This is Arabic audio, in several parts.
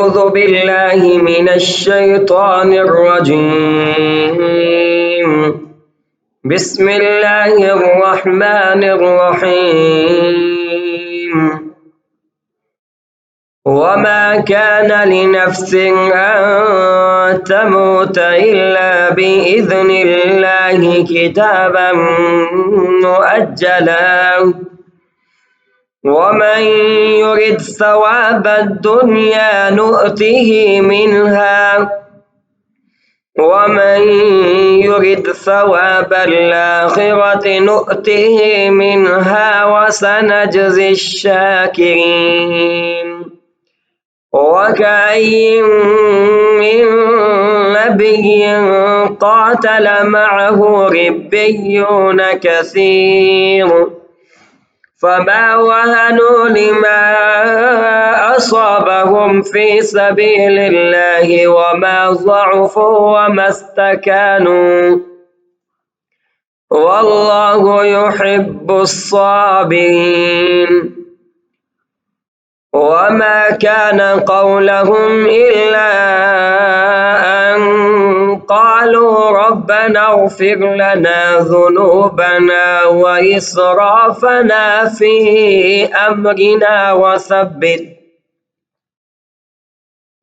أعوذ بالله من الشيطان الرجيم. بسم الله الرحمن الرحيم. وما كان لنفس أن تموت إلا بإذن الله كتابا مؤجلا، ومن يرد ثواب الدنيا نؤته منها، ومن يرد ثواب الآخرة نؤته منها وسنجزي الشاكرين. وكأي من نبي قاتل معه ربيون كثير، فما وهنوا لما أصابهم في سبيل الله وما ضعفوا وما استكانوا، والله يحب الصابرين. وما كان قولهم إلا أن قالوا ربنا اغفر لنا ذنوبنا وإسرافنا في أمرنا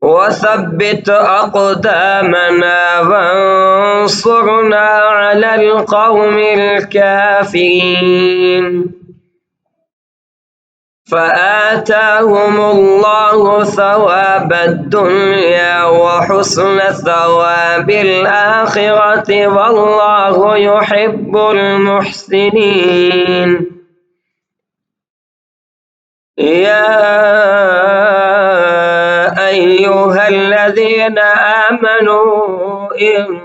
وثبت أقدامنا وانصرنا على القوم الكافرين. فآتاهم الله ثواب الدنيا وحسن ثواب الآخرة، والله يحب المحسنين. يا أيها الذين آمنوا إن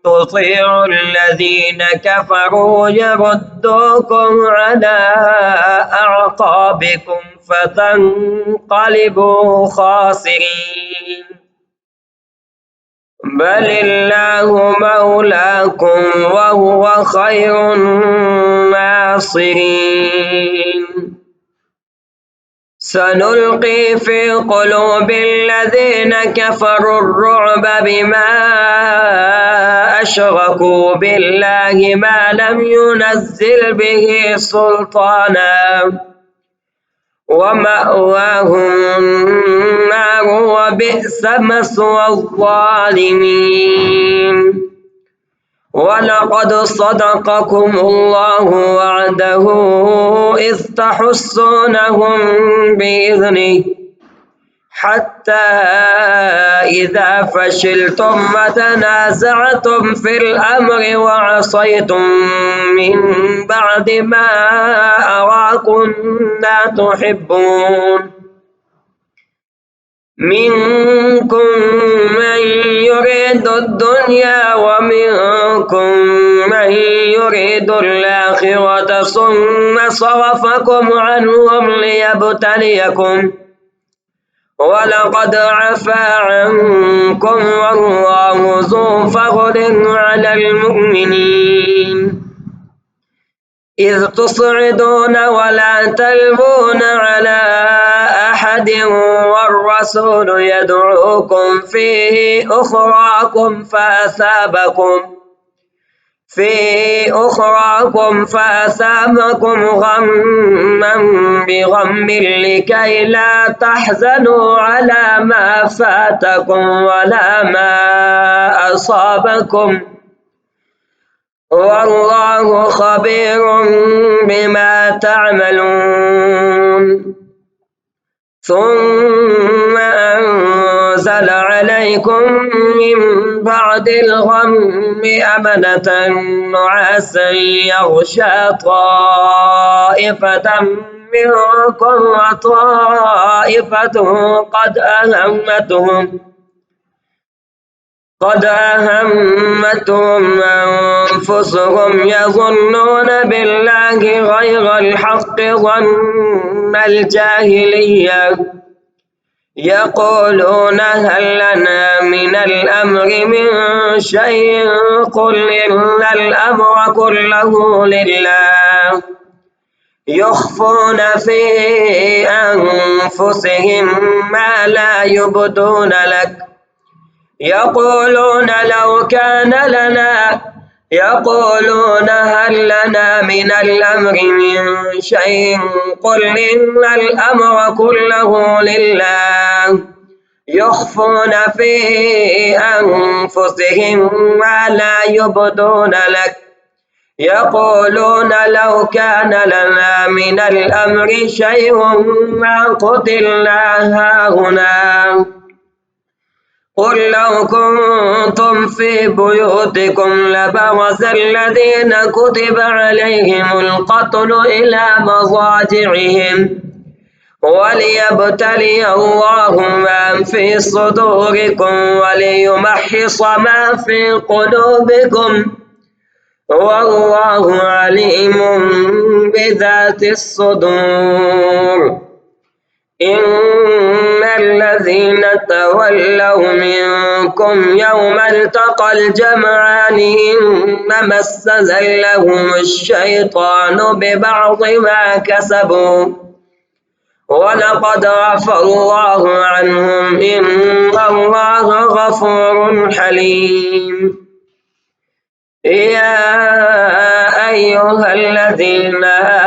تطيعوا الذين كفروا يردوكم على أعقابكم فتنقلبوا خاسرين. بل الله مولاكم وهو خير الناصرين. سنلقي في قلوب الذين كفروا الرعب بما أشركوا بالله ما لم ينزل به سلطانا، ومأواهم النار وبئس مثوى الظالمين. ولقد صدقكم الله وعده إذ تحسونهم بإذنه، حتى إذا فشلتم وتنازعتم في الأمر وعصيتم من بعد ما أراكم ما تحبون، منكم من يريد الدنيا ومنكم من يريد الآخرة ثم صرفكم عنهم ليبتليكم، ولقد عفا عنكم والله ذو فضل على المؤمنين، إذ تصعدون ولا تلوون على أحد والرسول يدعوكم في أخراكم فأثابكم غما بغم لكي لا تحزنوا على ما فاتكم ولا ما أصابكم، والله خبير بما تعملون. ثم أنزل عليكم من بعد الغم أمنة نعاسا يغشى طائفة منكم وطائفة قد أهمتهم أنفسهم يظنون بالله غير الحق ظن الجاهلية، يقولون هل لنا من الأمر من شيء قل إن الأمر كله لله، يخفون في أنفسهم ما لا يبدون لك يقولون هل لنا من الأمر من شيء قل إن الأمر كله لله يخفون في أنفسهم ما لا يبدون لك يقولون لو كان لنا من الأمر شيء ما قتلنا هاهنا قل لو كنتم في بيوتكم لبرز الذين كتب عليهم القتل إلى مضاجعهم وليبتلي الله ما في صدوركم وليمحص ما في قلوبكم والله عليم بذات الصدور إن الذين تولوا منكم يوم التقى الجمعان إنما استزلهم الشيطان ببعض ما كسبوا ولقد عفى الله عنهم إن الله غفور حليم يا أيها الذين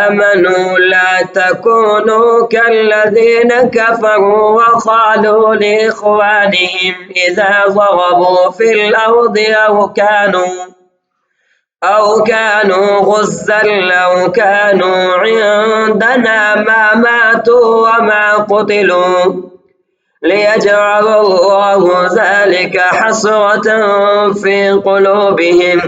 آمنوا لا تكونوا كالذين كفروا وقالوا لإخوانهم إذا ضربوا في الأرض أو كانوا غزا لو كانوا عندنا ما ماتوا وما قتلوا ليجعل الله ذلك حسرة في قلوبهم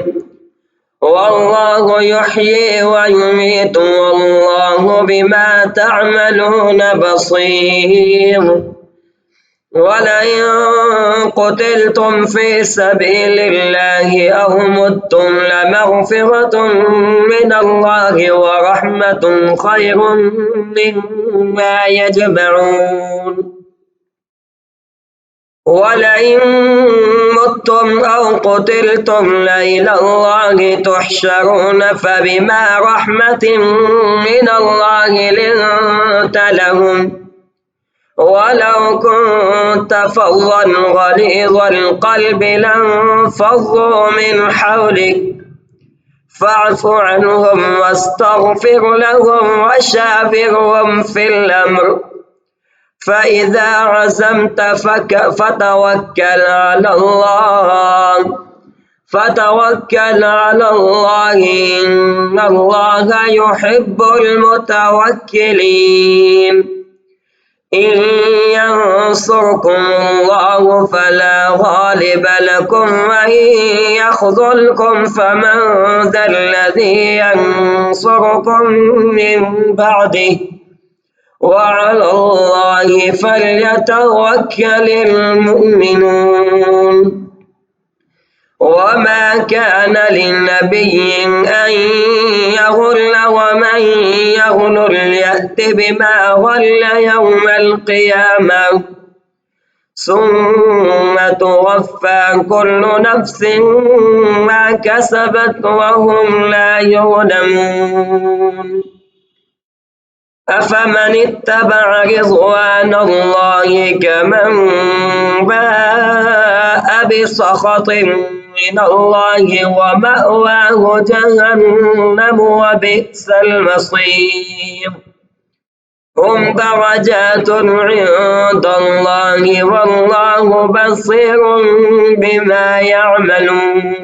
والله يحيي ويميت والله بما تعملون بصير ولئن قتلتم في سبيل الله أو متم لمغفرة من الله ورحمة خير مما يجمعون ولئن متم أو قتلتم لإلى الله تحشرون فبما رحمة من الله لنت لهم ولو كنت فظا غليظ القلب لانفضوا من حولك فاعف عنهم واستغفر لهم وشاورهم في الأمر فإذا عزمت فتوكل على الله إن الله يحب المتوكلين إن ينصركم الله فلا غالب لكم وإن يخذلكم فمن ذا الذي ينصركم من بعده وعلى الله فليتوكل المؤمنون وما كان للنبي أن يغل ومن يغل يأت بما غل يوم القيامة ثم توفى كل نفس ما كسبت وهم لا يظلمون أفمن اتبع رضوان الله كمن باء بسخط من الله ومأواه جهنم وبئس المصير هم درجات عند الله والله بصير بما يعملون